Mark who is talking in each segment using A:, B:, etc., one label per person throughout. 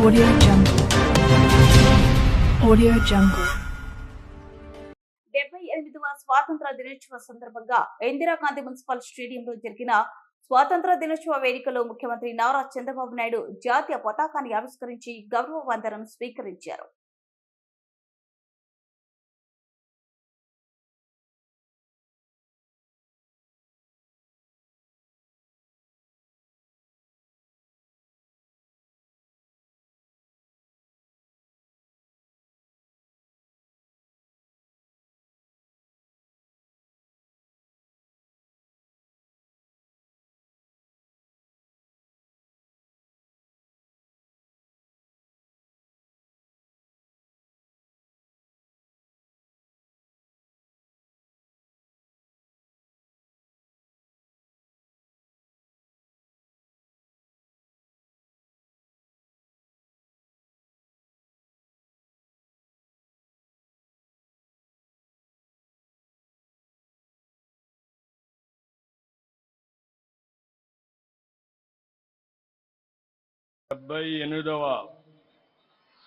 A: Audio Jungle. Audio Jungle.
B: 78వ స్వాతంత్ర దినోత్సవ సందర్భంగా ఇందిరాగాంధీ మున్సిపల్ స్టేడియంలో జరిగిన స్వాతంత్ర దినోత్సవ వేడుకలో ముఖ్యమంత్రి నారా చంద్రబాబు నాయుడు జాతీయ పతాకాన్ని ఆవిష్కరించి గౌరవ వందనం స్వీకరించారు.
C: ఎనిమిదవ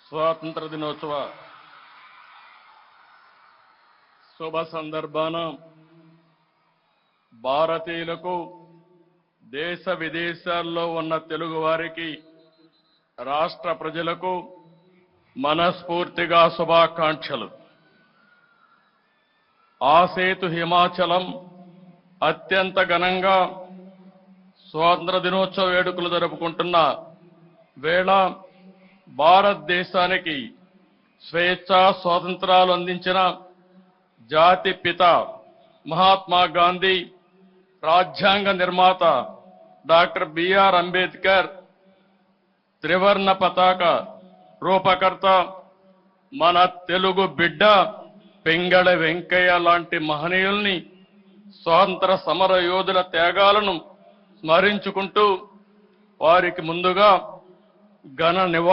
C: స్వాతంత్ర దినోత్సవ శుభ సందర్భాన భారతీయులకు దేశ విదేశాల్లో ఉన్న తెలుగు వారికి రాష్ట్ర ప్రజలకు మనస్ఫూర్తిగా శుభాకాంక్షలు. ఆసేతు హిమాచలం అత్యంత ఘనంగా స్వాతంత్ర దినోత్సవ వేడుకలు జరుపుకుంటున్న వేళ భారతదేశానికి స్వేచ్ఛా స్వాతంత్రాలు అందించిన జాతి పిత మహాత్మా గాంధీ, రాజ్యాంగ నిర్మాత డాక్టర్ బిఆర్ అంబేద్కర్, త్రివర్ణ పతాక రూపకర్త మన తెలుగు బిడ్డ పింగళ వెంకయ్య లాంటి మహనీయుల్ని, స్వాతంత్ర సమర యోధుల త్యాగాలను స్మరించుకుంటూ వారికి ముందుగా ఘన నివాళులు